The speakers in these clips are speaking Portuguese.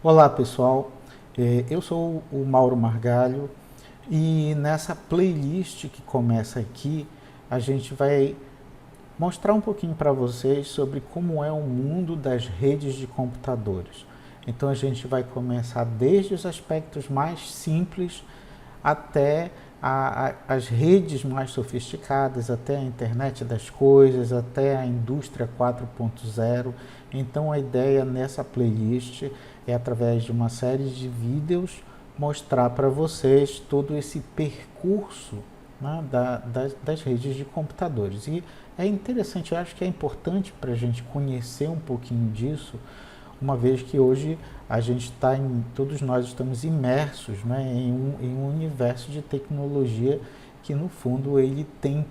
Olá pessoal, eu sou o Mauro Margalho e nessa playlist que começa aqui a gente vai mostrar um pouquinho para vocês sobre como é o mundo das redes de computadores. Então a gente vai começar desde os aspectos mais simples até as redes mais sofisticadas, até a internet das coisas, até a indústria 4.0. Então a ideia nessa playlist é, através de uma série de vídeos, mostrar para vocês todo esse percurso, né, das redes de computadores. E é interessante, eu acho que é importante para a gente conhecer um pouquinho disso, uma vez que hoje a gente está todos nós estamos imersos, né, em um universo de tecnologia que no fundo ele tem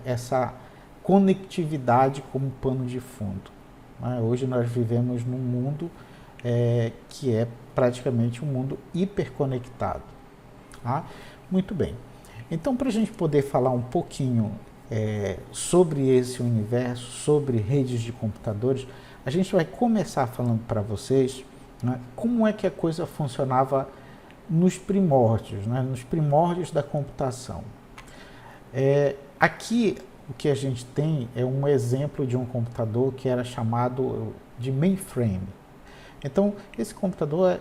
essa conectividade como pano de fundo. Né? Hoje nós vivemos num mundo que é praticamente um mundo hiperconectado. Tá? Muito bem. Então, para a gente poder falar um pouquinho sobre esse universo, sobre redes de computadores, a gente vai começar falando para vocês, né, como é que a coisa funcionava nos primórdios, né, nos primórdios da computação. Aqui o que a gente tem é um exemplo de um computador que era chamado de mainframe. Então, esse computador,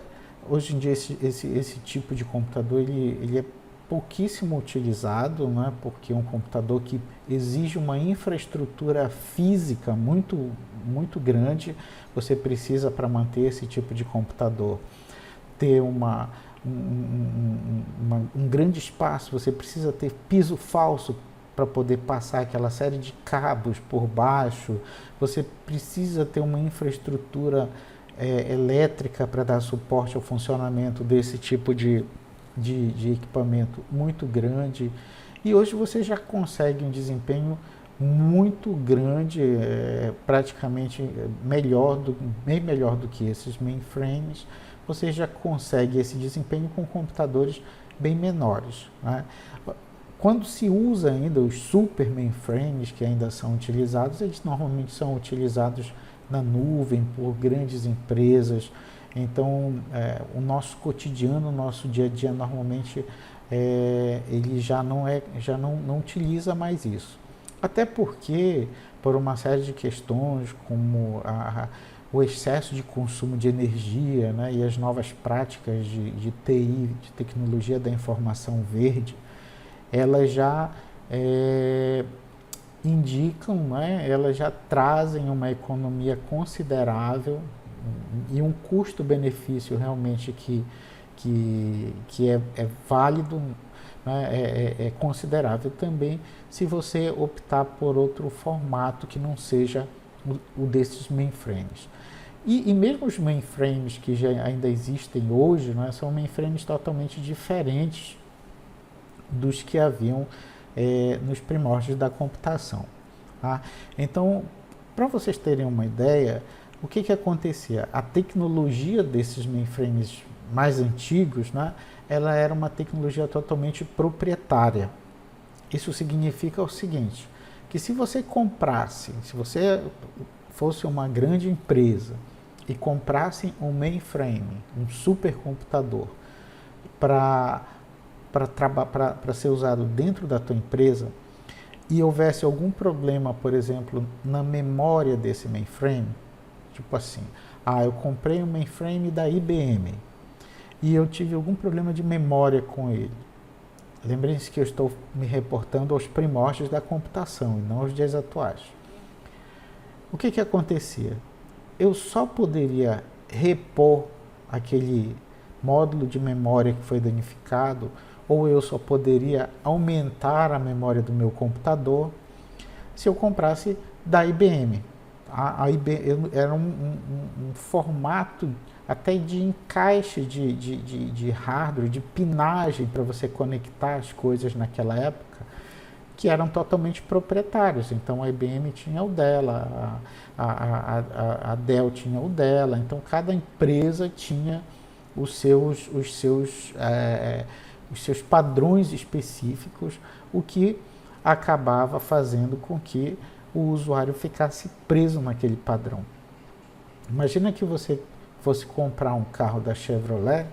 hoje em dia, esse tipo de computador, ele é pouquíssimo utilizado, né, porque é um computador que exige uma infraestrutura física muito grande. Você precisa, para manter esse tipo de computador, ter um grande espaço, você precisa ter piso falso para poder passar aquela série de cabos por baixo, você precisa ter uma infraestrutura elétrica para dar suporte ao funcionamento desse tipo de equipamento muito grande. E hoje você já consegue um desempenho muito grande, praticamente bem melhor do que esses mainframes. Você já consegue esse desempenho com computadores bem menores. Né? Quando se usa ainda os super mainframes que ainda são utilizados, eles normalmente são utilizados na nuvem por grandes empresas. Então, o nosso cotidiano, o nosso dia a dia, normalmente, ele já não utiliza mais isso. Até porque, por uma série de questões, como o excesso de consumo de energia, né, e as novas práticas de TI, de tecnologia da informação verde, elas já indicam, né, elas já trazem uma economia considerável e um custo-benefício realmente que é válido, né, é considerável também se você optar por outro formato que não seja o desses mainframes. E mesmo os mainframes que já ainda existem hoje, né, são mainframes totalmente diferentes dos que haviam nos primórdios da computação. Tá? Então, para vocês terem uma ideia, o que acontecia? A tecnologia desses mainframes mais antigos, né, ela era uma tecnologia totalmente proprietária. Isso significa o seguinte, que se você fosse uma grande empresa e comprasse um mainframe, um supercomputador, para ser usado dentro da tua empresa, e houvesse algum problema, por exemplo, na memória desse mainframe, tipo assim, eu comprei um mainframe da IBM e eu tive algum problema de memória com ele. Lembrem-se que eu estou me reportando aos primórdios da computação e não aos dias atuais. O que acontecia? Eu só poderia repor aquele módulo de memória que foi danificado, ou eu só poderia aumentar a memória do meu computador se eu comprasse da IBM. A IBM era um formato até de encaixe de hardware, de pinagem para você conectar as coisas naquela época, que eram totalmente proprietários. Então a IBM tinha o dela, a Dell tinha o dela, então cada empresa tinha os seus padrões específicos, o que acabava fazendo com que o usuário ficasse preso naquele padrão. Imagina que você fosse comprar um carro da Chevrolet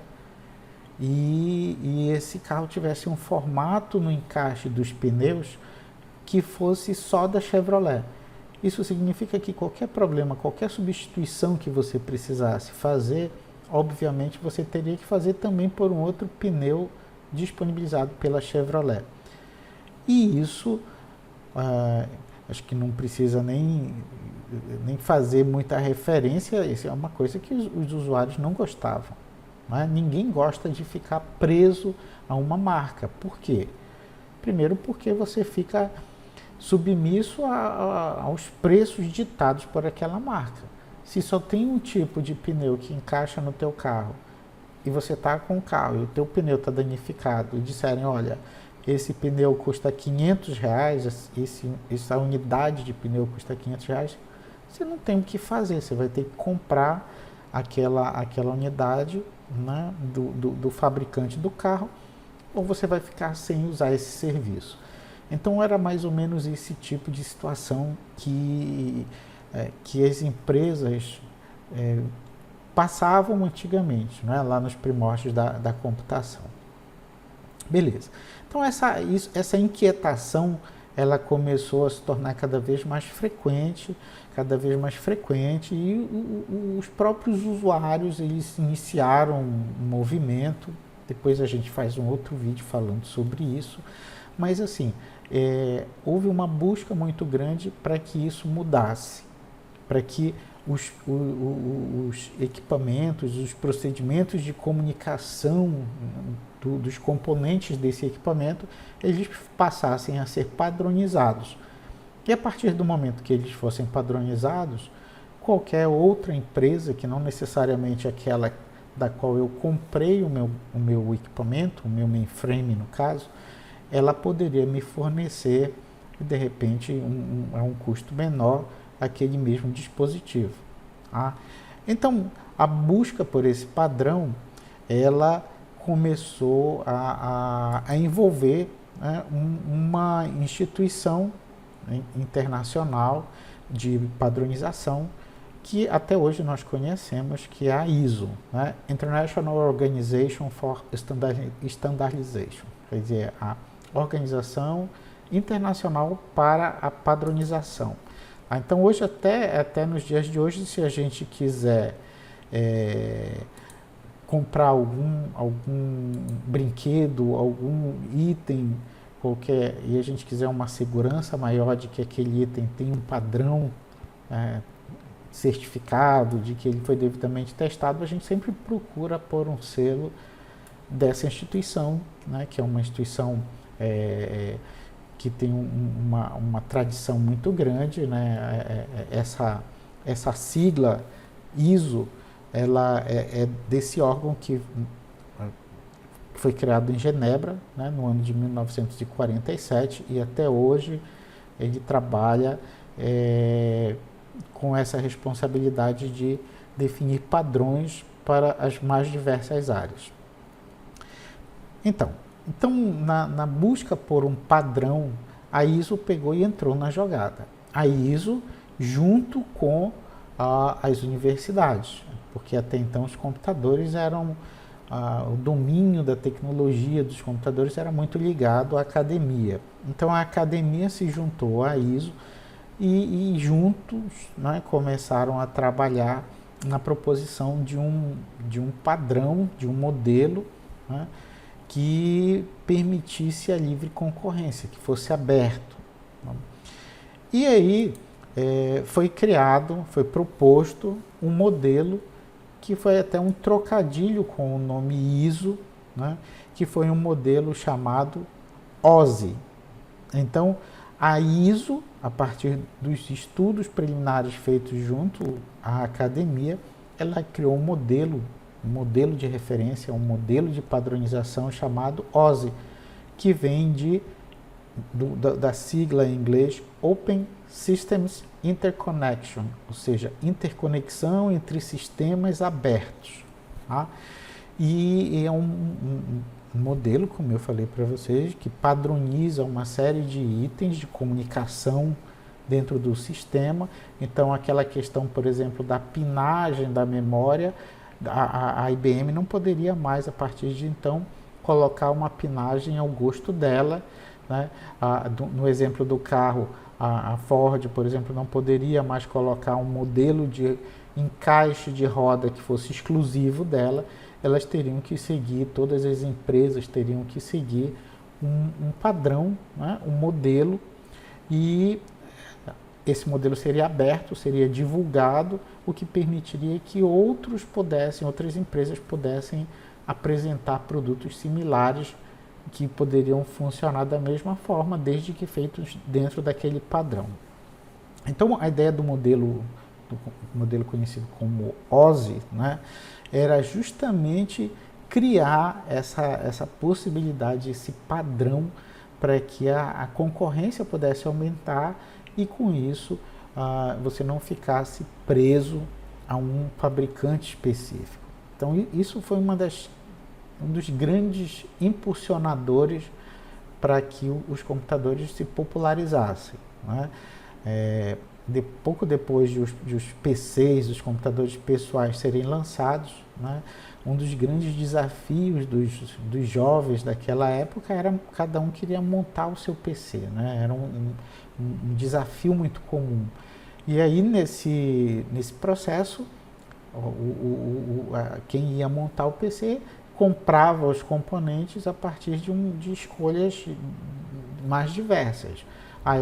e esse carro tivesse um formato no encaixe dos pneus que fosse só da Chevrolet. Isso significa que qualquer problema, qualquer substituição que você precisasse fazer, obviamente você teria que fazer também por um outro pneu disponibilizado pela Chevrolet. E isso, acho que não precisa nem fazer muita referência, isso é uma coisa que os usuários não gostavam. Né? Ninguém gosta de ficar preso a uma marca. Por quê? Primeiro porque você fica submisso aos preços ditados por aquela marca. Se só tem um tipo de pneu que encaixa no teu carro e você está com o carro e o teu pneu está danificado e disserem, olha, esse pneu custa R$500, essa unidade de pneu custa R$500, você não tem o que fazer, você vai ter que comprar aquela unidade, né, do fabricante do carro, ou você vai ficar sem usar esse serviço. Então era mais ou menos esse tipo de situação que as empresas passavam antigamente, né, lá nos primórdios da computação. Beleza. Então essa inquietação ela começou a se tornar cada vez mais frequente e os próprios usuários eles iniciaram um movimento. Depois a gente faz um outro vídeo falando sobre isso, mas assim, houve uma busca muito grande para que isso mudasse, para que os equipamentos, os procedimentos de comunicação dos componentes desse equipamento, eles passassem a ser padronizados. E a partir do momento que eles fossem padronizados, qualquer outra empresa, que não necessariamente aquela da qual eu comprei o meu equipamento, o meu mainframe no caso, ela poderia me fornecer, de repente, a um custo menor, aquele mesmo dispositivo. Tá? Então, a busca por esse padrão, ela começou a envolver, né, uma instituição, né, internacional de padronização, que até hoje nós conhecemos, que é a ISO, né? International Organization for Standardization, quer dizer, a Organização Internacional para a Padronização. Então, hoje, até nos dias de hoje, se a gente quiser comprar algum brinquedo, algum item qualquer, e a gente quiser uma segurança maior de que aquele item tem um padrão certificado, de que ele foi devidamente testado, a gente sempre procura pôr um selo dessa instituição, né, que é uma instituição que tem uma tradição muito grande, né? Essa sigla ISO, ela é desse órgão que foi criado em Genebra, né, no ano de 1947, e até hoje ele trabalha com essa responsabilidade de definir padrões para as mais diversas áreas. Então na busca por um padrão, a ISO pegou e entrou na jogada. A ISO junto com as universidades, porque até então os computadores eram, o domínio da tecnologia dos computadores era muito ligado à academia. Então a academia se juntou à ISO e juntos, né, começaram a trabalhar na proposição de um padrão, de um modelo, né, que permitisse a livre concorrência, que fosse aberto. E aí foi proposto um modelo que foi até um trocadilho com o nome ISO, né, que foi um modelo chamado OSI. Então, a ISO, a partir dos estudos preliminares feitos junto à academia, ela criou um modelo de referência, um modelo de padronização chamado OSI, que vem da sigla em inglês Open Systems Interconnection, ou seja, interconexão entre sistemas abertos. Tá? E é um modelo, como eu falei para vocês, que padroniza uma série de itens de comunicação dentro do sistema. Então, aquela questão, por exemplo, da pinagem da memória, a IBM não poderia mais, a partir de então, colocar uma pinagem ao gosto dela, né? No exemplo do carro, a Ford, por exemplo, não poderia mais colocar um modelo de encaixe de roda que fosse exclusivo dela. Elas teriam que seguir, todas as empresas teriam que seguir um padrão, né? Um modelo, e esse modelo seria aberto, seria divulgado, o que permitiria que outras empresas pudessem apresentar produtos similares que poderiam funcionar da mesma forma, desde que feitos dentro daquele padrão. Então, a ideia do modelo conhecido como OSI, né, era justamente criar essa possibilidade, esse padrão, para que a concorrência pudesse aumentar e, com isso, você não ficasse preso a um fabricante específico. Então, isso foi um dos grandes impulsionadores para que os computadores se popularizassem, né? Pouco depois de os PCs, os computadores pessoais, serem lançados, né, um dos grandes desafios dos jovens daquela época era cada um queria montar o seu PC, né? Era um desafio muito comum. E aí, nesse processo, quem ia montar o PC comprava os componentes a partir de escolhas mais diversas.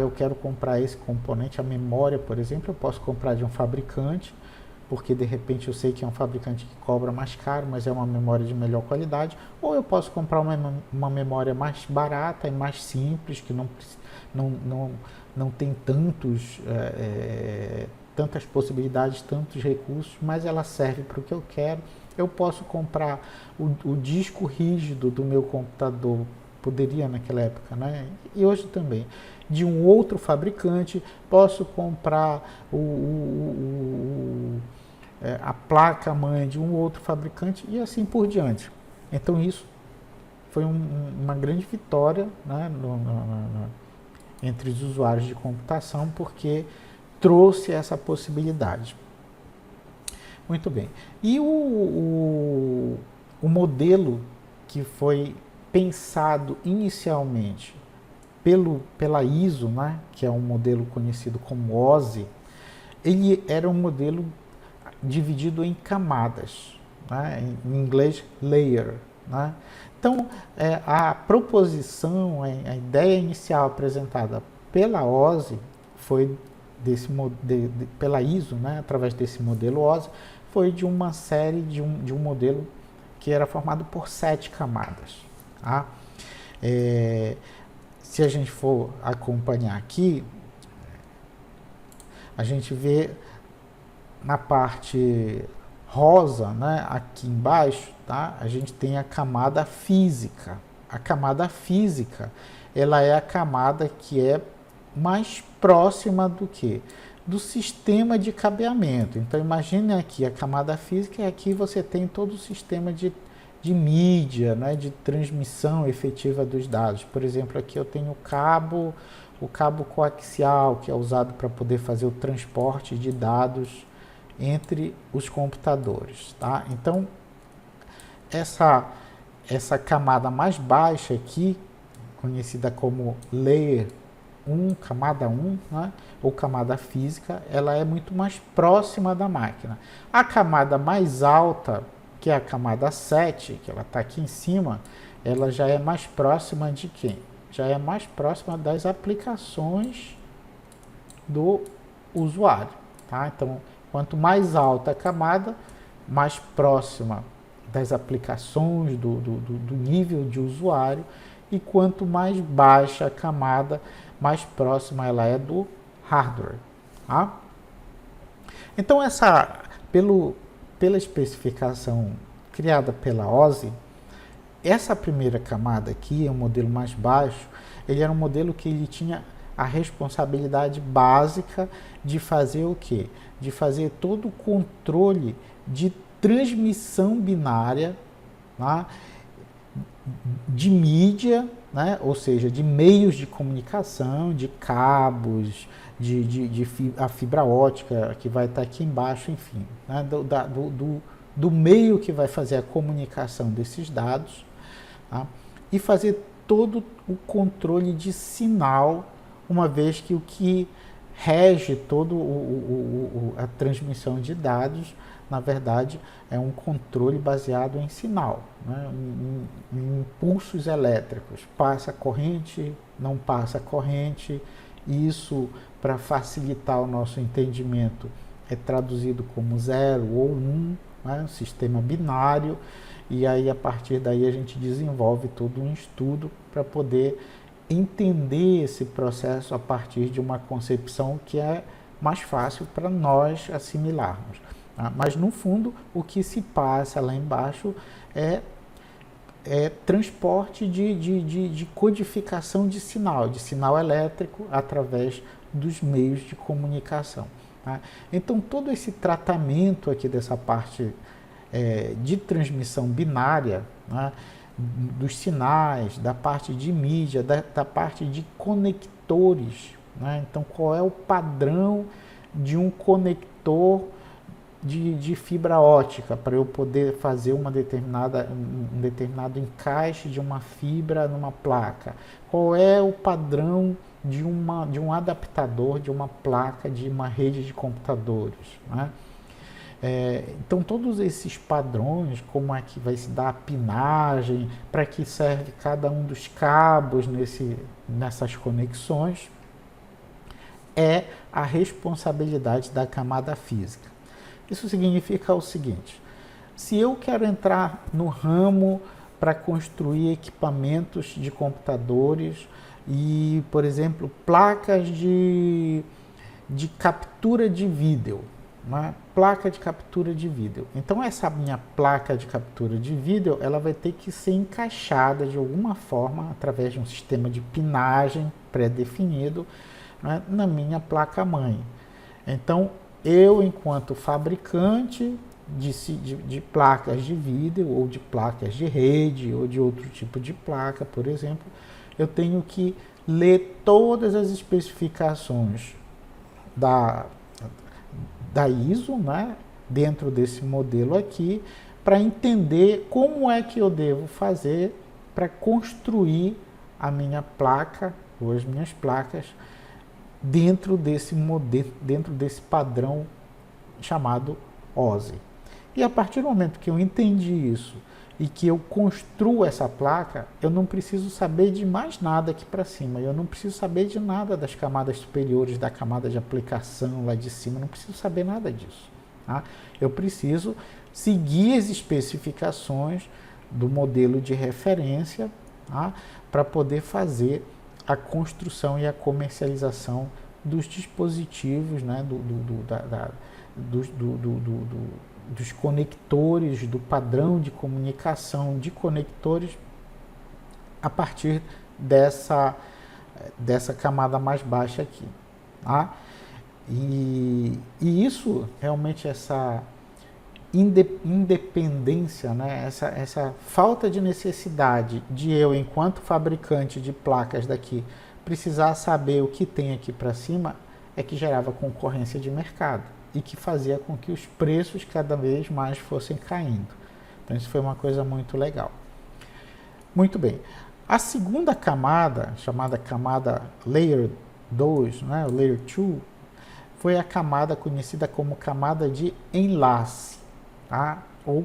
Eu quero comprar esse componente, a memória, por exemplo, eu posso comprar de um fabricante, porque de repente eu sei que é um fabricante que cobra mais caro, mas é uma memória de melhor qualidade, ou eu posso comprar uma memória mais barata e mais simples, que não tem tantas possibilidades, tantos recursos, mas ela serve para o que eu quero. Eu posso comprar o disco rígido do meu computador, poderia naquela época, né? E hoje também, de um outro fabricante. Posso comprar a placa-mãe de um outro fabricante e assim por diante. Então, isso foi uma grande vitória, né, entre os usuários de computação, porque trouxe essa possibilidade. Muito bem. E o modelo que foi pensado inicialmente pela ISO, né, que é um modelo conhecido como OSI, ele era um modelo dividido em camadas, né, em inglês layer, né? Então, a proposição, a ideia inicial apresentada pela OSI foi pela ISO, né, através desse modelo OSI, foi de uma série de um modelo que era formado por 7 camadas. Tá? Se a gente for acompanhar aqui, a gente vê na parte rosa, né, aqui embaixo, tá, a gente tem a camada física. A camada física, ela é a camada que é mais próxima do sistema de cabeamento. Então, imagine aqui a camada física, e aqui você tem todo o sistema de mídia, né, de transmissão efetiva dos dados. Por exemplo, aqui eu tenho o cabo coaxial, que é usado para poder fazer o transporte de dados entre os computadores. Tá? Então, essa camada mais baixa aqui, conhecida como Layer 1, camada 1, né, ou camada física, ela é muito mais próxima da máquina. A camada mais alta, que é a camada 7, que ela está aqui em cima, ela já é mais próxima de quem? Já é mais próxima das aplicações do usuário. Tá? Então, quanto mais alta a camada, mais próxima das aplicações do nível de usuário, e quanto mais baixa a camada, mais próxima ela é do hardware. Tá? Então, pela especificação criada pela OSI, essa primeira camada aqui, é um modelo mais baixo, ele era um modelo que ele tinha a responsabilidade básica de fazer o quê? De fazer todo o controle de transmissão binária, tá? de mídia, né? Ou seja, de meios de comunicação, de cabos, a fibra ótica que vai estar aqui embaixo, enfim, né? Do meio que vai fazer a comunicação desses dados, tá? E fazer todo o controle de sinal, uma vez que o que rege todo a transmissão de dados, na verdade, é um controle baseado em sinal, né? Em impulsos elétricos. Passa corrente, não passa corrente. Isso, para facilitar o nosso entendimento, é traduzido como 0 ou 1, né? Um sistema binário. E aí, a partir daí, a gente desenvolve todo um estudo para poder entender esse processo a partir de uma concepção que é mais fácil para nós assimilarmos. Tá? Mas, no fundo, o que se passa lá embaixo é transporte de codificação de sinal elétrico através dos meios de comunicação. Tá? Então, todo esse tratamento aqui dessa parte de transmissão binária, né, dos sinais, da parte de mídia, da parte de conectores, né? Então, qual é o padrão de um conector de fibra ótica para eu poder fazer um determinado encaixe de uma fibra numa placa? Qual é o padrão de um adaptador de uma placa de uma rede de computadores, né? Então, todos esses padrões, como é que vai se dar a pinagem, para que serve cada um dos cabos nessas conexões, é a responsabilidade da camada física. Isso significa o seguinte: se eu quero entrar no ramo para construir equipamentos de computadores e, por exemplo, placas de captura de vídeo, uma placa de captura de vídeo. Então, essa minha placa de captura de vídeo, ela vai ter que ser encaixada de alguma forma, através de um sistema de pinagem pré-definido, né, na minha placa-mãe. Então, eu, enquanto fabricante de placas de vídeo, ou de placas de rede, ou de outro tipo de placa, por exemplo, eu tenho que ler todas as especificações da ISO, né, dentro desse modelo aqui, para entender como é que eu devo fazer para construir a minha placa ou as minhas placas dentro desse modelo, dentro desse padrão chamado OSI. E a partir do momento que eu entendi isso e que eu construo essa placa, eu não preciso saber de mais nada aqui para cima. Eu não preciso saber de nada das camadas superiores, da camada de aplicação lá de cima. Não preciso saber nada disso. Tá? Eu preciso seguir as especificações do modelo de referência, tá? Para poder fazer a construção e a comercialização dos dispositivos, né? Dos conectores, do padrão de comunicação de conectores a partir dessa camada mais baixa aqui. Tá? E isso, realmente, essa independência, né? essa falta de necessidade de eu, enquanto fabricante de placas daqui, precisar saber o que tem aqui para cima, é que gerava concorrência de mercado e que fazia com que os preços cada vez mais fossem caindo. Então, isso foi uma coisa muito legal. Muito bem. A segunda camada, chamada camada Layer 2, né, Layer 2, foi a camada conhecida como camada de enlace, tá? Ou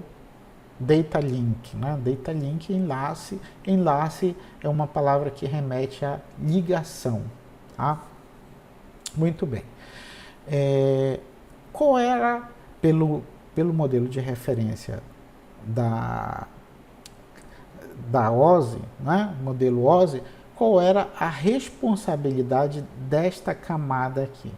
Data Link. Né? Data Link, enlace. Enlace é uma palavra que remete à ligação. Tá? Muito bem. Qual era, pelo modelo de referência da OSI, né? Modelo OSI, qual era a responsabilidade desta camada aqui?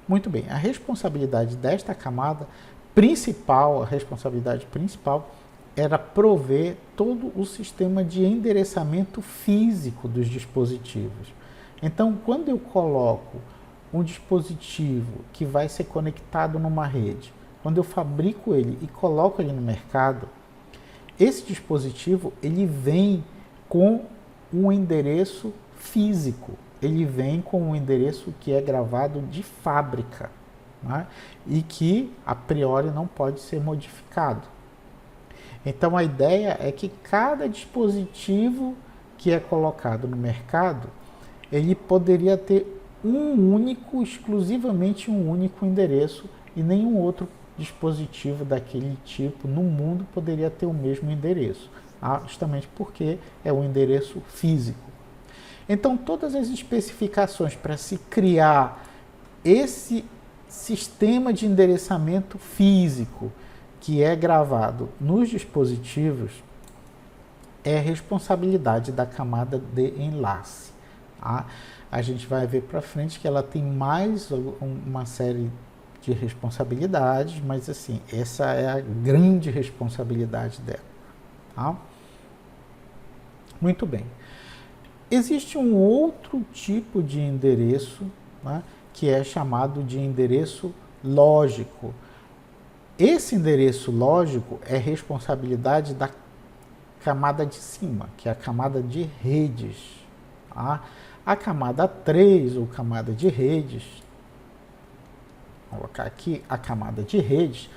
Muito bem, a responsabilidade desta camada principal, a responsabilidade principal era prover todo o sistema de endereçamento físico dos dispositivos. Então, quando eu coloco um dispositivo que vai ser conectado numa rede, quando eu fabrico ele e coloco ele no mercado, esse dispositivo ele vem com um endereço físico. Ele vem com um endereço que é gravado de fábrica, né? E que, a priori, não pode ser modificado. Então, a ideia é que cada dispositivo que é colocado no mercado, ele poderia ter exclusivamente um único endereço, e nenhum outro dispositivo daquele tipo no mundo poderia ter o mesmo endereço, justamente porque é um endereço físico. Então, todas as especificações para se criar esse sistema de endereçamento físico que é gravado nos dispositivos é responsabilidade da camada de enlace. Tá? A gente vai ver para frente que ela tem mais uma série de responsabilidades, mas assim, essa é a grande responsabilidade dela. Tá? Muito bem. Existe um outro tipo de endereço, né, que é chamado de endereço lógico. Esse endereço lógico é responsabilidade da camada de cima, que é a camada de redes. Tá? A camada 3, ou camada de redes, vou colocar aqui a camada de redes,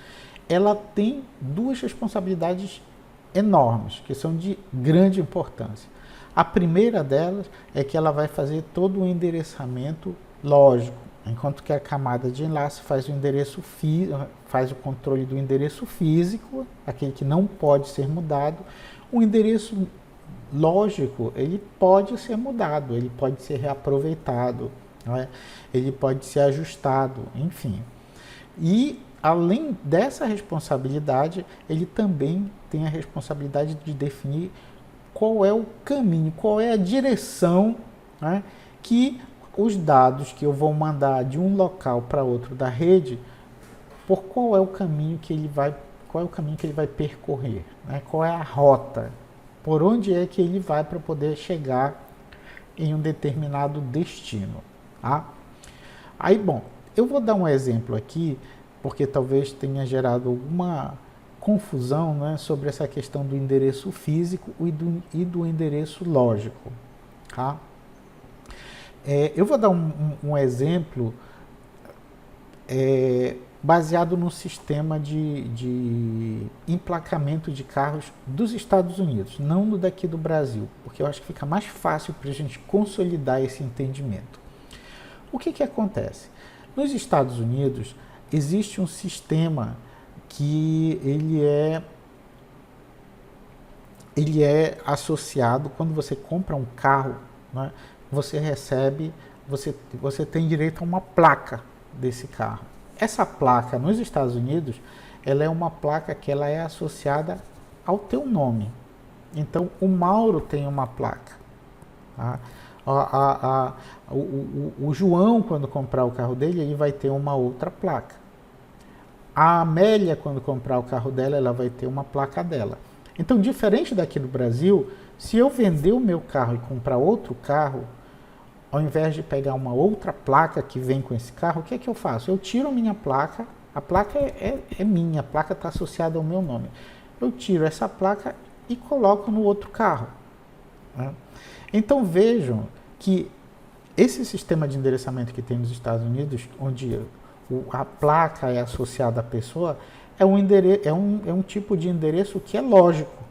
ela tem duas responsabilidades enormes, que são de grande importância. A primeira delas é que ela vai fazer todo o endereçamento lógico, enquanto que a camada de enlace faz faz o controle do endereço físico, aquele que não pode ser mudado. O endereço lógico, ele pode ser mudado, ele pode ser reaproveitado, né? Ele pode ser ajustado, enfim. E, além dessa responsabilidade, ele também tem a responsabilidade de definir qual é o caminho, qual é a direção, né, que os dados que eu vou mandar de um local para outro da rede, por qual é o caminho que ele vai percorrer, né? Qual é a rota, por onde é que ele vai para poder chegar em um determinado destino. Tá? Aí, bom, eu vou dar um exemplo aqui, porque talvez tenha gerado alguma confusão, né, sobre essa questão do endereço físico e do endereço lógico. Tá? Eu vou dar um exemplo baseado no sistema de emplacamento de carros dos Estados Unidos, não no daqui do Brasil, porque eu acho que fica mais fácil para a gente consolidar esse entendimento. O que acontece? Nos Estados Unidos existe um sistema que ele é associado, quando você compra um carro, né, você tem direito a uma placa desse carro. Essa placa nos Estados Unidos, ela é uma placa que ela é associada ao teu nome. Então, o Mauro tem uma placa. Tá? O João, quando comprar o carro dele, ele vai ter uma outra placa. A Amélia, quando comprar o carro dela, ela vai ter uma placa dela. Então, diferente daqui no Brasil, se eu vender o meu carro e comprar outro carro, ao invés de pegar uma outra placa que vem com esse carro, o que é que eu faço? Eu tiro a minha placa, a placa é minha, a placa está associada ao meu nome. Eu tiro essa placa e coloco no outro carro. Né? Então vejam que esse sistema de endereçamento que tem nos Estados Unidos, onde a placa é associada à pessoa, é um tipo de endereço que é lógico.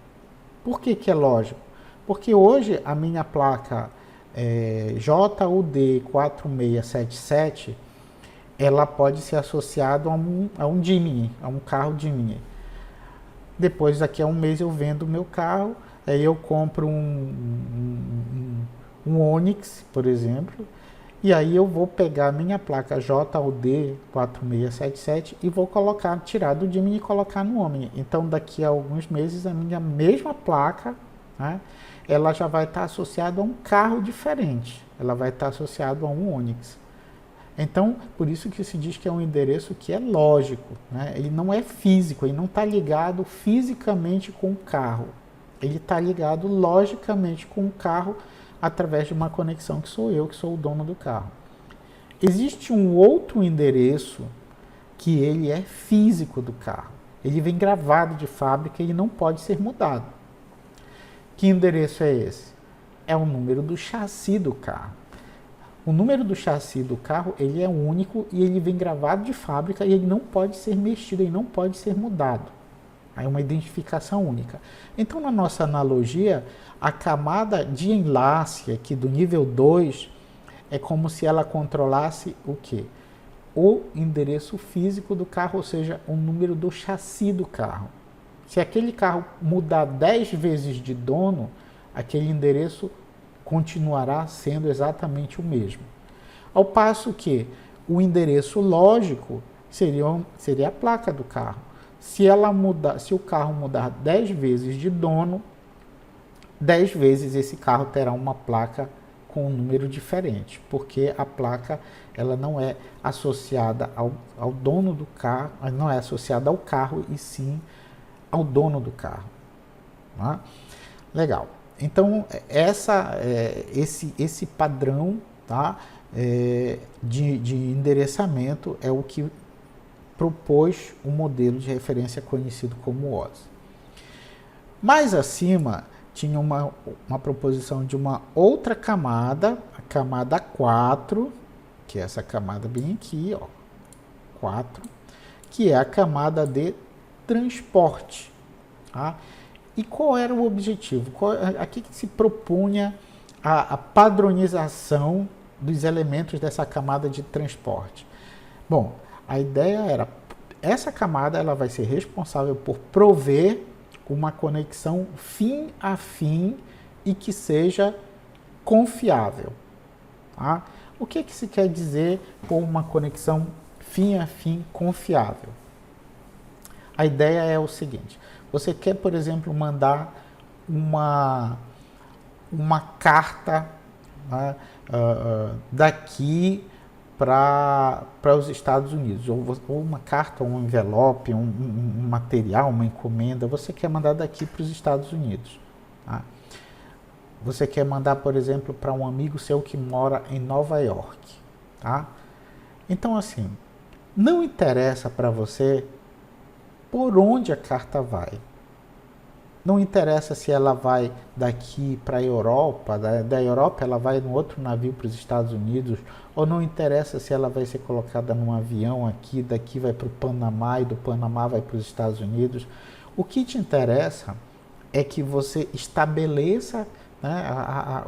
Por que é lógico? Porque hoje a minha placa JUD 4677, ela pode ser associada a um Jimny, a um carro Jimny. Depois, daqui a um mês, eu vendo o meu carro, aí eu compro um Onix, por exemplo, e aí eu vou pegar a minha placa JUD 4677 e vou tirar do Jimny e colocar no Omni. Então, daqui a alguns meses, a minha mesma placa, né, ela já vai estar associada a um carro diferente. Ela vai estar associada a um Onix. Então, por isso que se diz que é um endereço que é lógico, né? Ele não é físico, ele não está ligado fisicamente com o carro. Ele está ligado logicamente com o carro através de uma conexão que sou eu, que sou o dono do carro. Existe um outro endereço que ele é físico do carro. Ele vem gravado de fábrica e não pode ser mudado. Que endereço é esse? É o número do chassi do carro. O número do chassi do carro, ele é único e ele vem gravado de fábrica e ele não pode ser mexido, ele não pode ser mudado. É uma identificação única. Então, na nossa analogia, a camada de enlace aqui do nível 2 é como se ela controlasse o quê? O endereço físico do carro, ou seja, o número do chassi do carro. Se aquele carro mudar 10 vezes de dono, aquele endereço continuará sendo exatamente o mesmo. Ao passo que o endereço lógico seria a placa do carro. Se o carro mudar 10 vezes de dono, 10 vezes esse carro terá uma placa com um número diferente, porque a placa ela não é associada ao dono do carro, não é associada ao carro e sim ao dono do carro. Tá? Legal. Então, esse padrão, tá, de endereçamento é o que propôs o modelo de referência conhecido como OSI. Mais acima, tinha uma proposição de uma outra camada, a camada 4, que é essa camada bem aqui, ó, 4, que é a camada de transporte. Tá? E qual era o objetivo? Aqui que se propunha a padronização dos elementos dessa camada de transporte. Bom, a ideia era, essa camada ela vai ser responsável por prover uma conexão fim a fim e que seja confiável. Tá? O que se quer dizer por uma conexão fim a fim confiável? A ideia é o seguinte: você quer, por exemplo, mandar uma carta, né, daqui para os Estados Unidos, ou uma carta, um envelope, um material, uma encomenda, você quer mandar daqui para os Estados Unidos. Tá? Você quer mandar, por exemplo, para um amigo seu que mora em Nova York. Tá? Então, assim, não interessa para você por onde a carta vai. Não interessa se ela vai daqui para a Europa, da Europa ela vai no outro navio para os Estados Unidos, ou não interessa se ela vai ser colocada num avião aqui, daqui vai para o Panamá e do Panamá vai para os Estados Unidos. O que te interessa é que você estabeleça, né,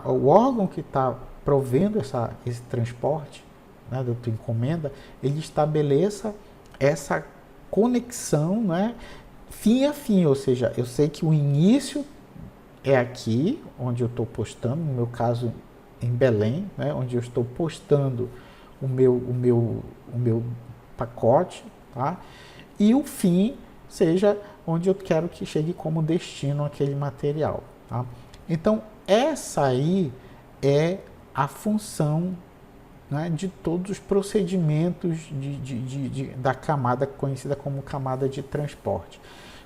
o órgão que está provendo esse transporte, né, da tua encomenda, ele estabeleça essa conexão, né, fim a fim, ou seja, eu sei que o início é aqui, onde eu estou postando, no meu caso em Belém, né, onde eu estou postando o meu pacote, tá? E o fim seja onde eu quero que chegue como destino aquele material. Tá? Então, essa aí é a função, né, de todos os procedimentos da camada conhecida como camada de transporte.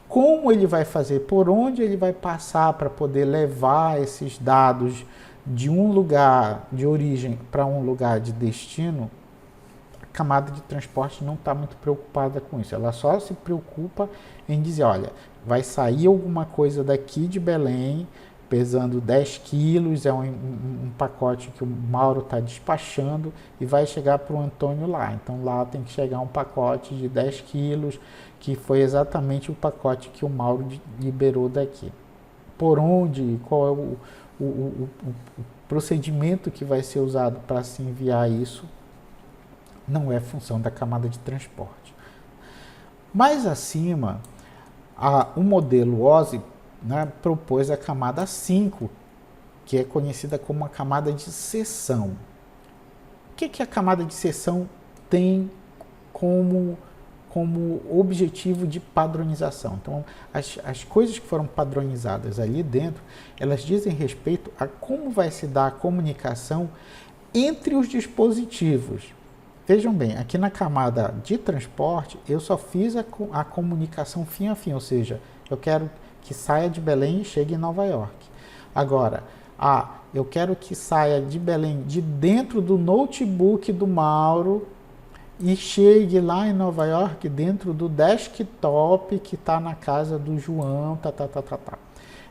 Como ele vai fazer, por onde ele vai passar para poder levar esses dados de um lugar de origem para um lugar de destino, a camada de transporte não está muito preocupada com isso. Ela só se preocupa em dizer, olha, vai sair alguma coisa daqui de Belém, pesando 10 quilos, é um pacote que o Mauro está despachando e vai chegar para o Antônio lá. Então lá tem que chegar um pacote de 10 quilos, que foi exatamente o pacote que o Mauro liberou daqui. Por onde, qual é o procedimento que vai ser usado para se enviar isso, não é função da camada de transporte. Mais acima, o modelo OSI, né, propôs a camada 5, que é conhecida como a camada de seção. O que a camada de seção tem como objetivo de padronização? Então, as coisas que foram padronizadas ali dentro, elas dizem respeito a como vai se dar a comunicação entre os dispositivos. Vejam bem, aqui na camada de transporte, eu só fiz a comunicação fim a fim, ou seja, eu quero que saia de Belém e chegue em Nova York. Agora, eu quero que saia de Belém, de dentro do notebook do Mauro, e chegue lá em Nova York dentro do desktop que está na casa do João,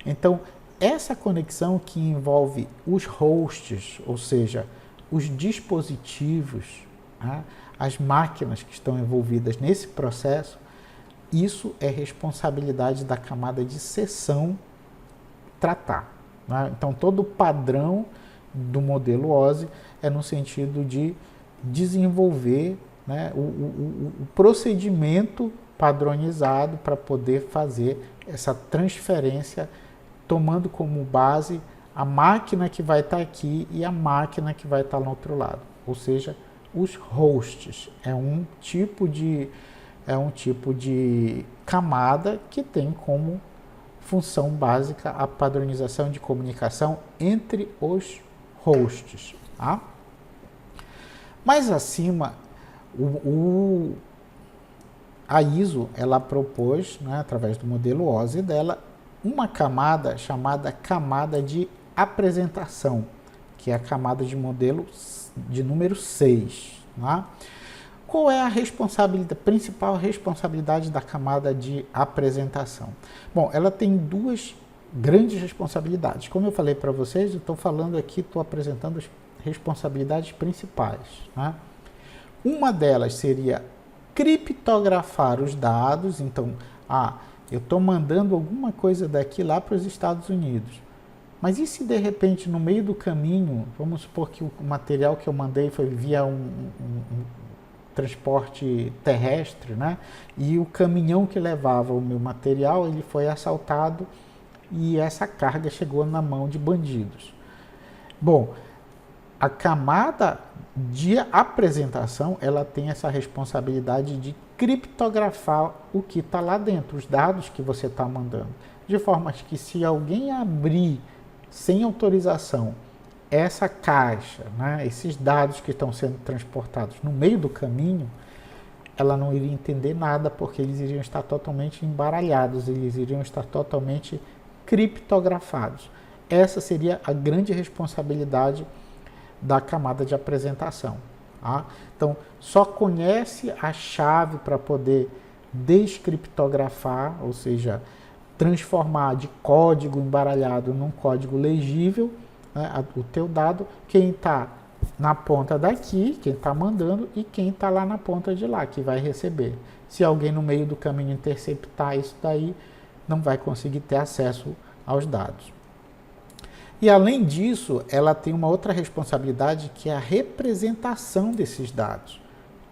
Então, essa conexão que envolve os hosts, ou seja, os dispositivos, né, as máquinas que estão envolvidas nesse processo, isso é responsabilidade da camada de seção tratar. Né? Então, todo o padrão do modelo OSI é no sentido de desenvolver, né, o procedimento padronizado para poder fazer essa transferência, tomando como base a máquina que vai estar aqui e a máquina que vai estar no outro lado. Ou seja, os hosts é um tipo de camada que tem como função básica a padronização de comunicação entre os hosts. Tá? Mais acima, a ISO ela propôs, né, através do modelo OSI dela, uma camada chamada camada de apresentação, que é a camada de modelo de número 6. Tá? Qual é a principal responsabilidade da camada de apresentação? Bom, ela tem duas grandes responsabilidades. Como eu falei para vocês, eu estou falando aqui, estou apresentando as responsabilidades principais. Né? Uma delas seria criptografar os dados. Então, eu estou mandando alguma coisa daqui lá para os Estados Unidos. Mas e se de repente no meio do caminho, vamos supor que o material que eu mandei foi via um transporte terrestre, né? E o caminhão que levava o meu material, ele foi assaltado e essa carga chegou na mão de bandidos. Bom, a camada de apresentação, ela tem essa responsabilidade de criptografar o que está lá dentro, os dados que você está mandando, de forma que se alguém abrir sem autorização essa caixa, né, esses dados que estão sendo transportados no meio do caminho, ela não iria entender nada, porque eles iriam estar totalmente embaralhados, eles iriam estar totalmente criptografados. Essa seria a grande responsabilidade da camada de apresentação. Tá? Então, só conhece a chave para poder descriptografar, ou seja, transformar de código embaralhado num código legível, né, o teu dado, quem está na ponta daqui, quem está mandando, e quem está lá na ponta de lá, que vai receber. Se alguém no meio do caminho interceptar isso daí, não vai conseguir ter acesso aos dados. E além disso, ela tem uma outra responsabilidade, que é a representação desses dados.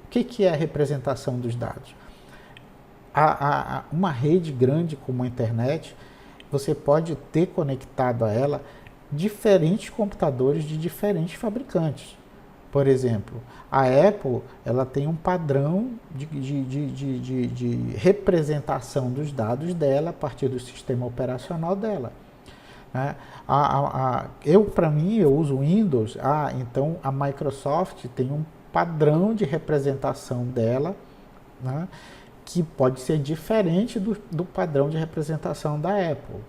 O que é a representação dos dados? Uma rede grande como a internet, você pode ter conectado a ela diferentes computadores de diferentes fabricantes. Por exemplo, a Apple ela tem um padrão de representação dos dados dela a partir do sistema operacional dela. Né? Para mim, eu uso Windows, então a Microsoft tem um padrão de representação dela, né, que pode ser diferente do padrão de representação da Apple.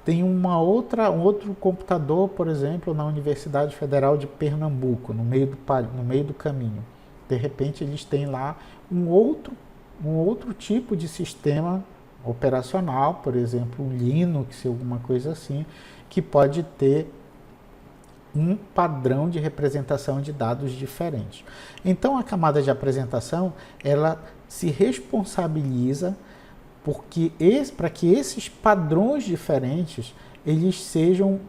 Tem um outro computador, por exemplo, na Universidade Federal de Pernambuco, no meio do caminho. De repente, eles têm lá um outro tipo de sistema operacional, por exemplo, um Linux, alguma coisa assim, que pode ter um padrão de representação de dados diferente. Então, a camada de apresentação, ela se responsabiliza para que esses padrões diferentes eles sejam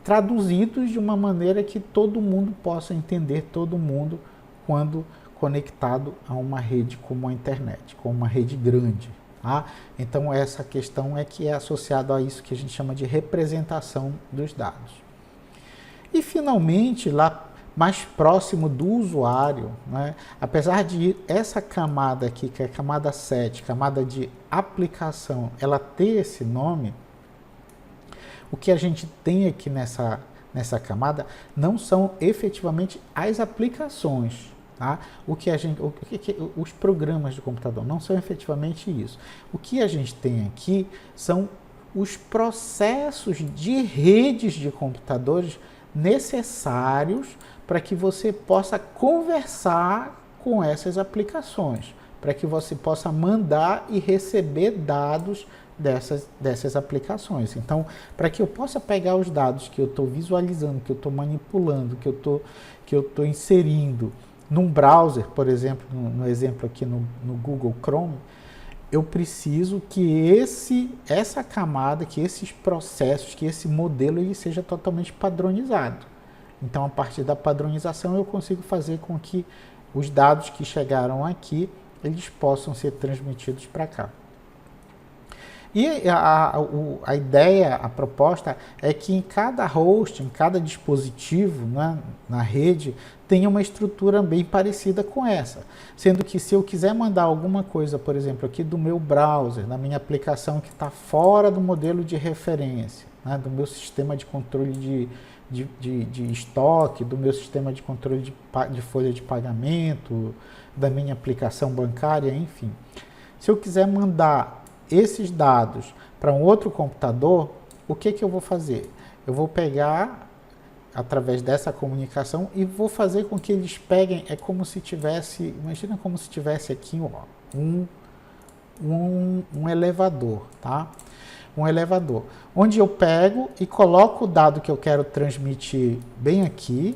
traduzidos de uma maneira que todo mundo possa entender, todo mundo, quando conectado a uma rede como a internet, como uma rede grande. Tá? Então, essa questão que é associada a isso que a gente chama de representação dos dados. E, finalmente, lá mais próximo do usuário, né? Apesar de essa camada aqui, que é a camada 7, camada de aplicação, ela ter esse nome, o que a gente tem aqui nessa camada não são efetivamente as aplicações. Tá? Os programas de computador não são efetivamente isso. O que a gente tem aqui são os processos de redes de computadores necessários para que você possa conversar com essas aplicações, para que você possa mandar e receber dados dessas aplicações. Então, para que eu possa pegar os dados que eu estou visualizando, que eu estou manipulando, que eu estou inserindo num browser, por exemplo, no exemplo aqui no Google Chrome, eu preciso que essa camada, que esses processos, que esse modelo ele seja totalmente padronizado. Então, a partir da padronização, eu consigo fazer com que os dados que chegaram aqui, eles possam ser transmitidos para cá. E a ideia, a proposta é que em cada host, em cada dispositivo, né, na rede, tenha uma estrutura bem parecida com essa. Sendo que se eu quiser mandar alguma coisa, por exemplo, aqui do meu browser, da minha aplicação que está fora do modelo de referência, né, do meu sistema de controle de estoque, do meu sistema de controle de folha de pagamento, da minha aplicação bancária, enfim. Se eu quiser mandar esses dados para um outro computador, o que eu vou fazer? Eu vou pegar, através dessa comunicação, e vou fazer com que eles peguem, é como se tivesse, imagina como se tivesse aqui um elevador, tá? Um elevador, onde eu pego e coloco o dado que eu quero transmitir bem aqui,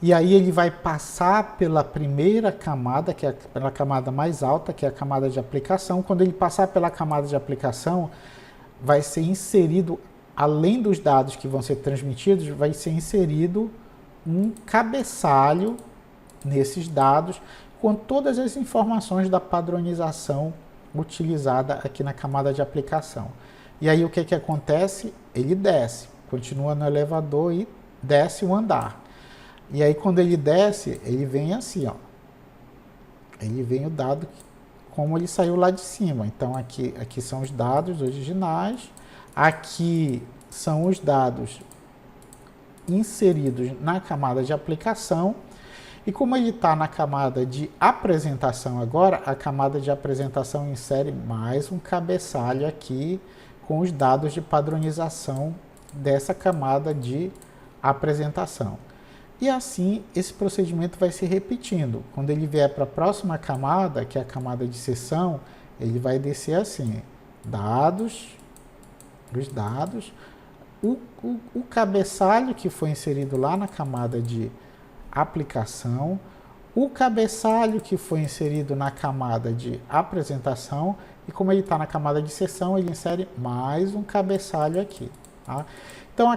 e aí ele vai passar pela primeira camada, que é a camada mais alta, que é a camada de aplicação. Quando ele passar pela camada de aplicação, vai ser inserido, além dos dados que vão ser transmitidos, vai ser inserido um cabeçalho nesses dados, com todas as informações da padronização utilizada aqui na camada de aplicação. E aí o que acontece? Ele desce, continua no elevador e desce o andar. E aí quando ele desce, ele vem assim, ó. Ele vem o dado como ele saiu lá de cima. Então aqui são os dados originais, aqui são os dados inseridos na camada de aplicação. E como ele está na camada de apresentação agora, a camada de apresentação insere mais um cabeçalho aqui com os dados de padronização dessa camada de apresentação. E assim, esse procedimento vai se repetindo. Quando ele vier para a próxima camada, que é a camada de sessão, ele vai descer assim, os dados, o cabeçalho que foi inserido lá na camada de aplicação, o cabeçalho que foi inserido na camada de apresentação, e como ele está na camada de sessão, ele insere mais um cabeçalho aqui. Tá? Então, a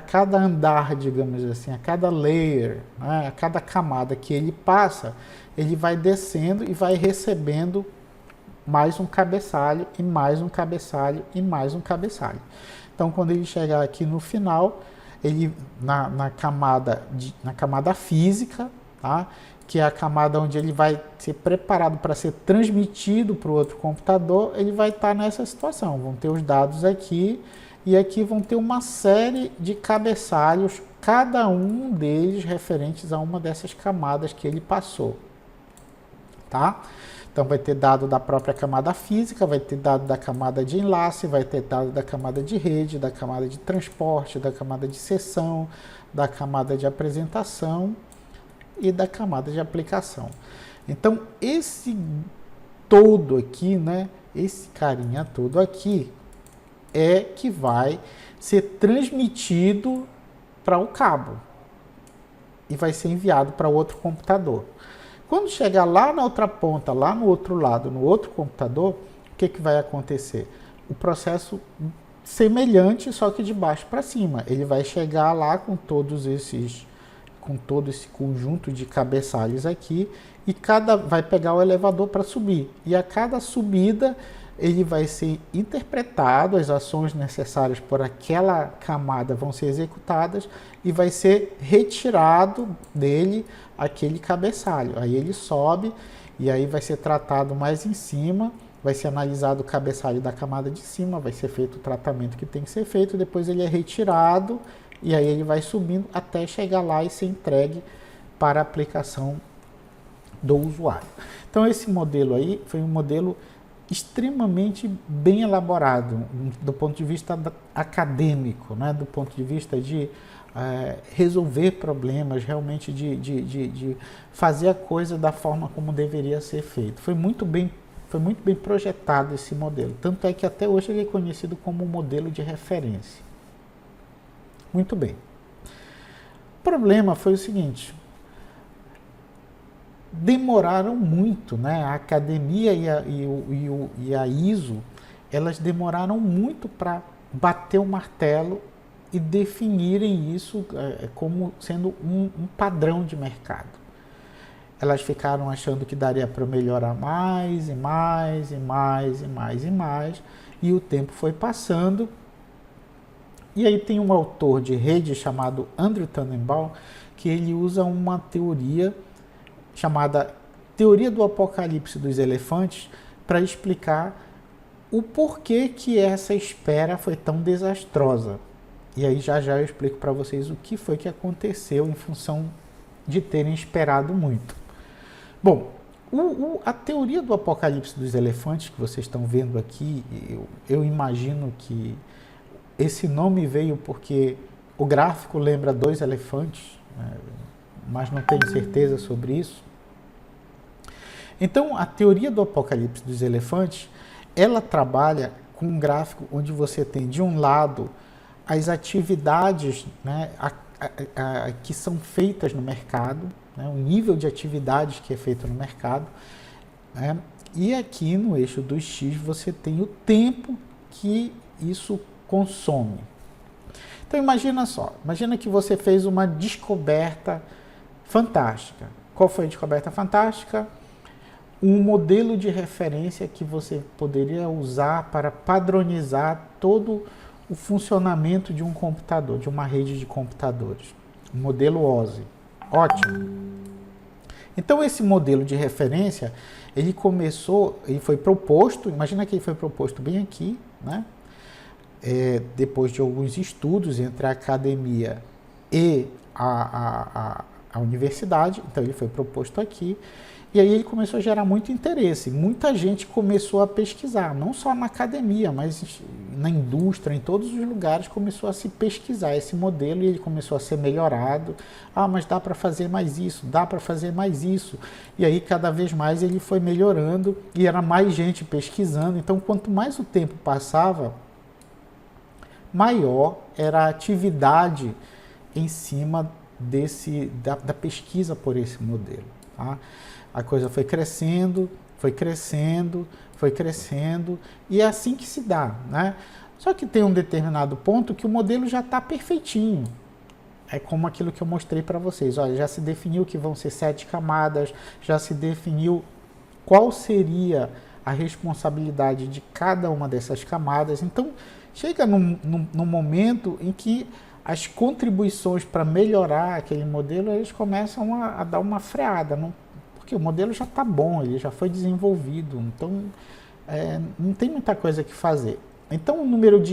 cada andar, digamos assim, a cada layer, né, a cada camada que ele passa, ele vai descendo e vai recebendo mais um cabeçalho, e mais um cabeçalho, e mais um cabeçalho. Então, quando ele chegar aqui no final, ele na camada física, tá, que é a camada onde ele vai ser preparado para ser transmitido para o outro computador, ele vai estar nessa situação. Vão ter os dados aqui, e aqui vão ter uma série de cabeçalhos, cada um deles referentes a uma dessas camadas que ele passou. Tá? Então vai ter dado da própria camada física, vai ter dado da camada de enlace, vai ter dado da camada de rede, da camada de transporte, da camada de sessão, da camada de apresentação e da camada de aplicação. Então esse todo aqui, né, esse carinha todo aqui, é que vai ser transmitido para o cabo e vai ser enviado para outro computador. Quando chegar lá na outra ponta, lá no outro lado, no outro computador, o que vai acontecer? O processo semelhante, só que de baixo para cima. Ele vai chegar lá com todo esse conjunto de cabeçalhos aqui e vai pegar o elevador para subir. E a cada subida ele vai ser interpretado, as ações necessárias por aquela camada vão ser executadas e vai ser retirado dele aquele cabeçalho. Aí ele sobe e aí vai ser tratado mais em cima, vai ser analisado o cabeçalho da camada de cima, vai ser feito o tratamento que tem que ser feito, depois ele é retirado e aí ele vai subindo até chegar lá e ser entregue para a aplicação do usuário. Então esse modelo aí foi um modelo extremamente bem elaborado do ponto de vista acadêmico, né? Do ponto de vista de resolver problemas, realmente de fazer a coisa da forma como deveria ser feito. Foi muito bem Foi muito bem projetado esse modelo. Tanto é que até hoje ele é conhecido como um modelo de referência. Muito bem. O problema foi o seguinte: demoraram muito, né? A academia e a ISO, elas demoraram muito para bater o martelo e definirem isso como sendo um padrão de mercado. Elas ficaram achando que daria para melhorar mais e mais e mais e mais e mais, e o tempo foi passando. E aí tem um autor de rede chamado Andrew Tannenbaum, que ele usa uma teoria chamada Teoria do Apocalipse dos Elefantes para explicar o porquê que essa espera foi tão desastrosa. E aí já eu explico para vocês o que foi que aconteceu em função de terem esperado muito. Bom, a teoria do apocalipse dos elefantes que vocês estão vendo aqui, eu imagino que esse nome veio porque o gráfico lembra 2 elefantes, né, mas não tenho certeza sobre isso. Então, a teoria do apocalipse dos elefantes, ela trabalha com um gráfico onde você tem, de um lado, as atividades, né, que são feitas no mercado, né, o nível de atividades que é feito no mercado, né, e aqui no eixo dos X você tem o tempo que isso consome. Então imagina só, imagina que você fez uma descoberta fantástica. Qual foi a descoberta fantástica? Um modelo de referência que você poderia usar para padronizar todo o funcionamento de um computador, de uma rede de computadores. O modelo OSI. Ótimo. Então esse modelo de referência, ele foi proposto, imagina que ele foi proposto bem aqui, né? Depois de alguns estudos entre a academia e a universidade, então ele foi proposto aqui. E aí ele começou a gerar muito interesse. Muita gente começou a pesquisar, não só na academia, mas na indústria, em todos os lugares começou a se pesquisar esse modelo e ele começou a ser melhorado. Ah, mas dá para fazer mais isso, dá para fazer mais isso. E aí cada vez mais ele foi melhorando e era mais gente pesquisando. Então quanto mais o tempo passava, maior era a atividade em cima da pesquisa por esse modelo. Tá? A coisa foi crescendo, foi crescendo, foi crescendo, e é assim que se dá, né? Só que tem um determinado ponto que o modelo já está perfeitinho. É como aquilo que eu mostrei para vocês. Olha, já se definiu que vão ser 7 camadas, já se definiu qual seria a responsabilidade de cada uma dessas camadas. Então, chega num momento em que as contribuições para melhorar aquele modelo, eles começam a dar uma freada, porque o modelo já está bom, ele já foi desenvolvido, então não tem muita coisa que fazer. Então o número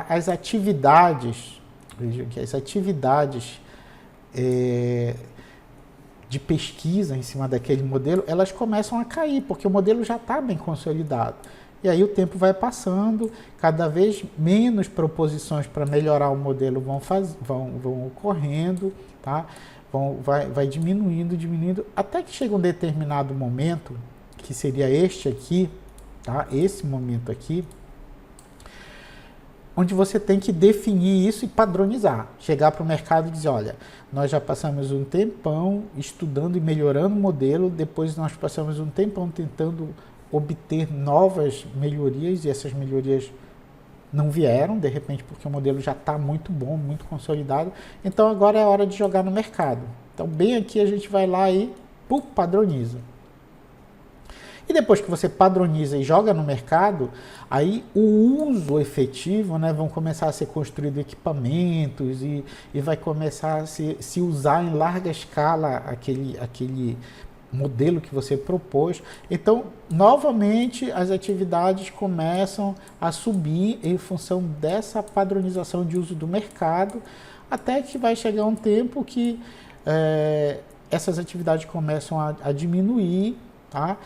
as atividades, veja que as atividades de pesquisa em cima daquele modelo, elas começam a cair, porque o modelo já está bem consolidado. E aí o tempo vai passando, cada vez menos proposições para melhorar o modelo vão ocorrendo, tá? Vai diminuindo, até que chega um determinado momento, que seria este aqui, tá? Esse momento aqui, onde você tem que definir isso e padronizar. Chegar para o mercado e dizer, olha, nós já passamos um tempão estudando e melhorando o modelo, depois nós passamos um tempão tentando obter novas melhorias, e essas melhorias não vieram, de repente, porque o modelo já está muito bom, muito consolidado. Então, agora é a hora de jogar no mercado. Então, bem aqui, a gente vai lá e padroniza. E depois que você padroniza e joga no mercado, aí o uso efetivo, né, vão começar a ser construídos equipamentos e vai começar a se usar em larga escala aquele modelo que você propôs. Então, novamente, as atividades começam a subir em função dessa padronização de uso do mercado, até que vai chegar um tempo que essas atividades começam a diminuir, tá?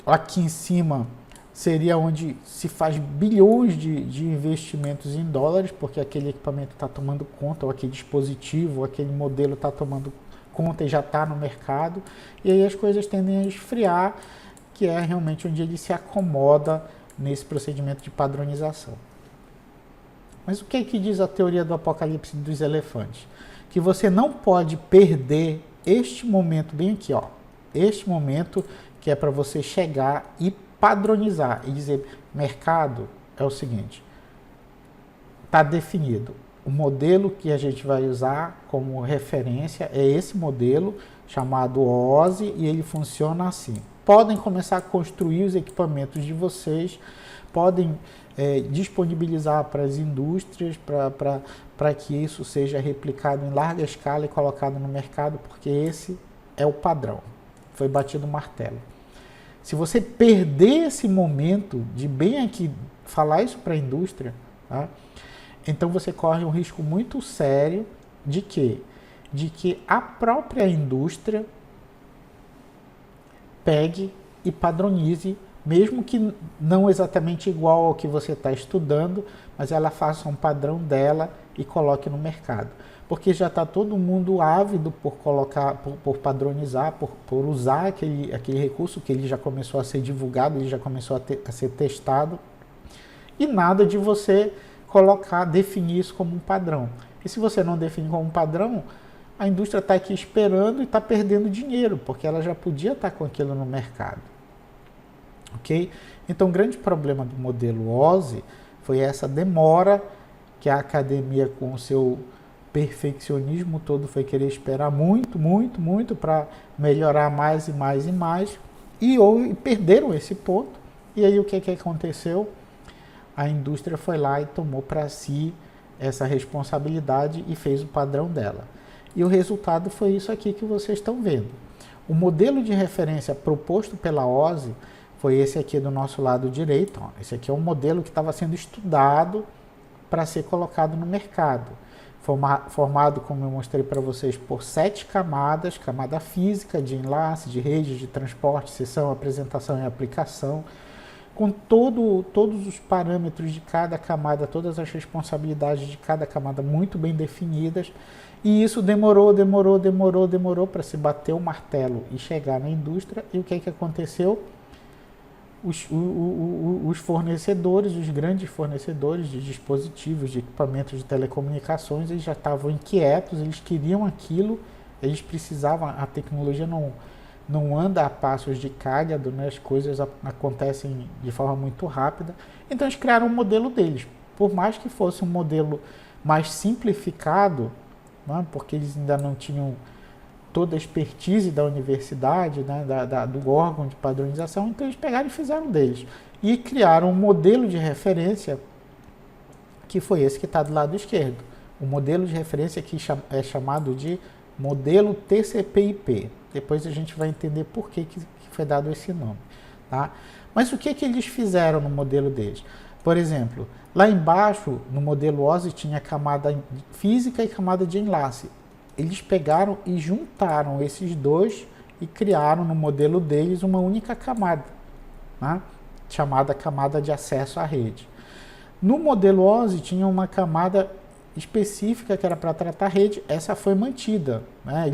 Aqui em cima seria onde se faz bilhões de investimentos em dólares, porque aquele equipamento está tomando conta, ou aquele dispositivo, ou aquele modelo está tomando conta e já está no mercado, e aí as coisas tendem a esfriar, que é realmente onde ele se acomoda nesse procedimento de padronização. Mas o que é que diz a teoria do apocalipse dos elefantes? Que você não pode perder este momento bem aqui, ó. Este momento que é para você chegar e padronizar e dizer, mercado é o seguinte, está definido. O modelo que a gente vai usar como referência é esse modelo chamado OSI e ele funciona assim. Podem começar a construir os equipamentos de vocês, podem disponibilizar para as indústrias, para que isso seja replicado em larga escala e colocado no mercado, porque esse é o padrão. Foi batido o martelo. Se você perder esse momento de bem aqui falar isso para a indústria, tá? Então você corre um risco muito sério de quê? De que a própria indústria pegue e padronize, mesmo que não exatamente igual ao que você está estudando, mas ela faça um padrão dela e coloque no mercado. Porque já está todo mundo ávido por colocar, por padronizar, por usar aquele recurso que ele já começou a ser divulgado, ele já começou a ser testado, e nada de você definir isso como um padrão. E se você não definir como um padrão, a indústria está aqui esperando e está perdendo dinheiro, porque ela já podia estar com aquilo no mercado. Ok? Então, o grande problema do modelo OSI foi essa demora que a academia, com o seu perfeccionismo todo, foi querer esperar muito para melhorar mais e mais e mais, e perderam esse ponto. E aí o que aconteceu? A indústria foi lá e tomou para si essa responsabilidade e fez o padrão dela. E o resultado foi isso aqui que vocês estão vendo. O modelo de referência proposto pela OSI foi esse aqui do nosso lado direito. Ó. Esse aqui é um modelo que estava sendo estudado para ser colocado no mercado. Formado, como eu mostrei para vocês, por 7 camadas: camada física, de enlace, de rede, de transporte, seção, apresentação e aplicação, com todos os parâmetros de cada camada, todas as responsabilidades de cada camada muito bem definidas. E isso demorou para se bater o martelo e chegar na indústria. E o que aconteceu? Os fornecedores, os grandes fornecedores de dispositivos, de equipamentos de telecomunicações, eles já estavam inquietos, eles queriam aquilo, eles precisavam, a tecnologia não anda a passos de cágado, né? As coisas acontecem de forma muito rápida. Então eles criaram um modelo deles. Por mais que fosse um modelo mais simplificado, né? Porque eles ainda não tinham toda a expertise da universidade, né? do órgão de padronização, então eles pegaram e fizeram deles. E criaram um modelo de referência, que foi esse que está do lado esquerdo. O modelo de referência que é chamado de modelo TCP/IP. Depois a gente vai entender por que foi dado esse nome. Tá? Mas o que eles fizeram no modelo deles? Por exemplo, lá embaixo, no modelo OSI, tinha camada física e camada de enlace. Eles pegaram e juntaram esses dois e criaram no modelo deles uma única camada, né? Chamada camada de acesso à rede. No modelo OSI tinha uma camada específica que era para tratar a rede, essa foi mantida, né?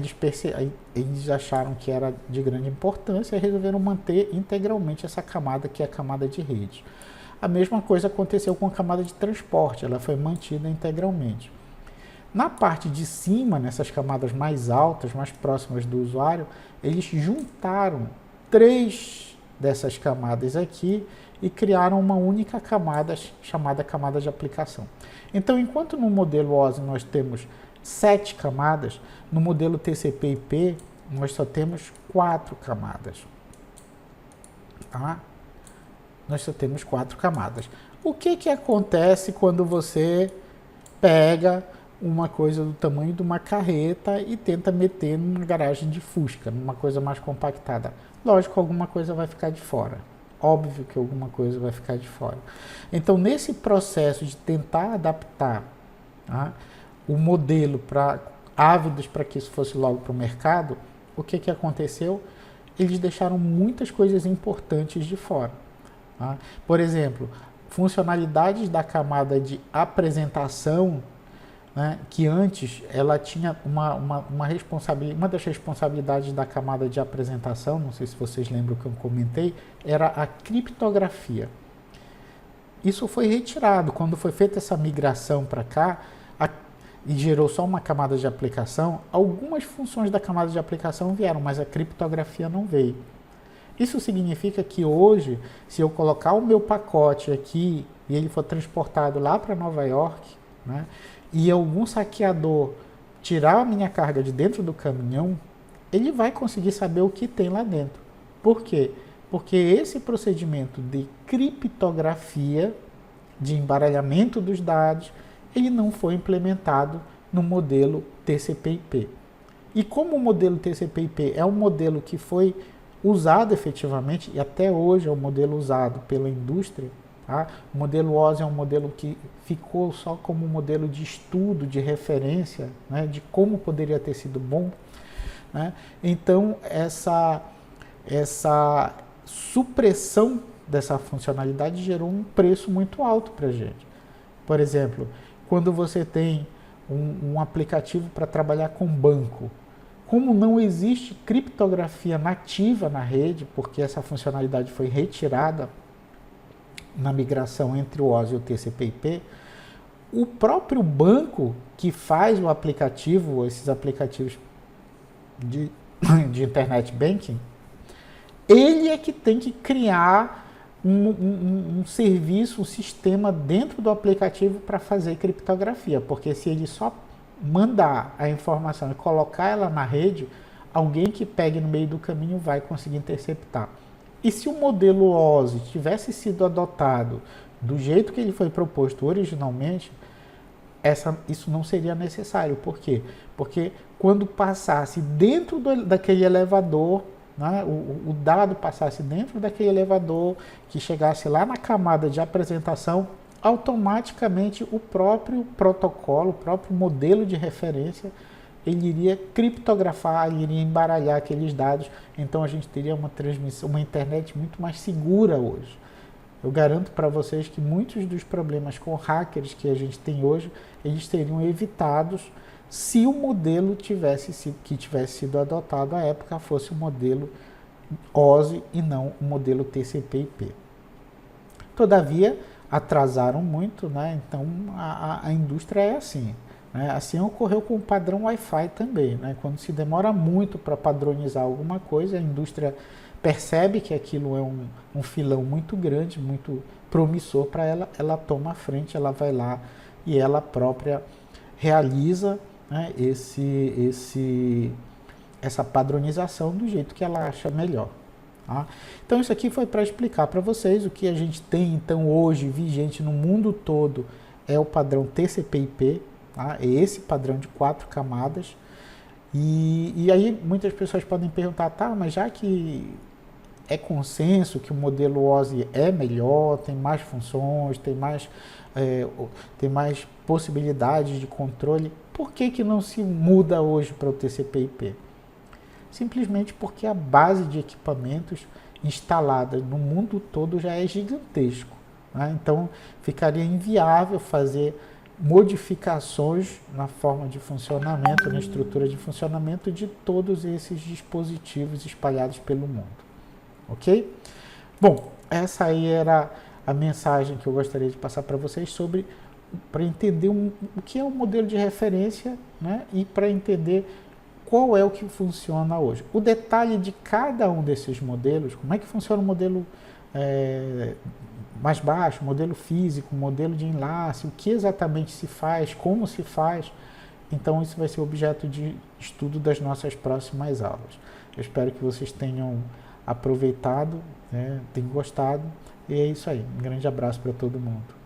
Eles acharam que era de grande importância e resolveram manter integralmente essa camada, que é a camada de rede. A mesma coisa aconteceu com a camada de transporte, ela foi mantida integralmente. Na parte de cima, nessas camadas mais altas, mais próximas do usuário, eles juntaram 3 dessas camadas aqui e criaram uma única camada chamada camada de aplicação. Então, enquanto no modelo OSI nós temos 7 camadas, no modelo TCP/IP nós só temos 4 camadas. Tá? Nós só temos 4 camadas. O que acontece quando você pega uma coisa do tamanho de uma carreta e tenta meter numa garagem de Fusca, numa coisa mais compactada? Lógico, alguma coisa vai ficar de fora. Óbvio que alguma coisa vai ficar de fora. Então, nesse processo de tentar adaptar, tá, o modelo ávidos para que isso fosse logo para o mercado, o que aconteceu? Eles deixaram muitas coisas importantes de fora. Tá? Por exemplo, funcionalidades da camada de apresentação, né, que antes ela tinha uma das responsabilidades da camada de apresentação, não sei se vocês lembram que eu comentei, era a criptografia. Isso foi retirado. Quando foi feita essa migração para cá, e gerou só uma camada de aplicação, algumas funções da camada de aplicação vieram, mas a criptografia não veio. Isso significa que hoje, se eu colocar o meu pacote aqui e ele for transportado lá para Nova York, né, e algum saqueador tirar a minha carga de dentro do caminhão, ele vai conseguir saber o que tem lá dentro. Por quê? Porque esse procedimento de criptografia, de embaralhamento dos dados, ele não foi implementado no modelo TCP/IP. E como o modelo TCP/IP é um modelo que foi usado efetivamente, e até hoje é um modelo usado pela indústria, tá? O modelo OSI é um modelo que ficou só como um modelo de estudo, de referência, né, de como poderia ter sido bom, né? Então, essa supressão dessa funcionalidade gerou um preço muito alto para a gente. Por exemplo, quando você tem um aplicativo para trabalhar com banco, como não existe criptografia nativa na rede, porque essa funcionalidade foi retirada na migração entre o OSI e o TCP/IP, o próprio banco que faz o aplicativo, esses aplicativos de internet banking, ele é que tem que criar um serviço, um sistema dentro do aplicativo para fazer criptografia, porque se ele só mandar a informação e colocar ela na rede, alguém que pegue no meio do caminho vai conseguir interceptar. E se o modelo OSI tivesse sido adotado do jeito que ele foi proposto originalmente, isso não seria necessário. Por quê? Porque quando passasse dentro daquele elevador, né, o dado passasse dentro daquele elevador, que chegasse lá na camada de apresentação, automaticamente o próprio protocolo, o próprio modelo de referência, ele iria criptografar, ele iria embaralhar aqueles dados, então a gente teria uma transmissão, uma internet muito mais segura hoje. Eu garanto para vocês que muitos dos problemas com hackers que a gente tem hoje, eles seriam evitados se o modelo que tivesse sido adotado à época fosse o modelo OSI e não o modelo TCP/IP. Todavia, atrasaram muito, né? Então a indústria é assim. Né? Assim ocorreu com o padrão Wi-Fi também. Né? Quando se demora muito para padronizar alguma coisa, a indústria percebe que aquilo é um filão muito grande, muito promissor para ela, ela toma a frente, ela vai lá e ela própria realiza, né, essa padronização do jeito que ela acha melhor. Tá? Então isso aqui foi para explicar para vocês o que a gente tem então hoje vigente no mundo todo é o padrão TCP/IP, tá? É esse padrão de 4 camadas. E aí muitas pessoas podem perguntar, tá, mas já que é consenso que o modelo OSI é melhor, tem mais funções, tem mais possibilidades de controle, por que não se muda hoje para o TCP/IP? Simplesmente porque a base de equipamentos instalada no mundo todo já é gigantesco. Né? Então ficaria inviável fazer modificações na forma de funcionamento, na estrutura de funcionamento de todos esses dispositivos espalhados pelo mundo. Ok? Bom, essa aí era a mensagem que eu gostaria de passar para vocês para entender o que é o modelo de referência, né? E para entender qual é o que funciona hoje. O detalhe de cada um desses modelos, como é que funciona o modelo mais baixo, modelo físico, modelo de enlace, o que exatamente se faz, como se faz. Então isso vai ser objeto de estudo das nossas próximas aulas. Eu espero que vocês tenham aproveitado, né, tenham gostado, e é isso aí. Um grande abraço para todo mundo.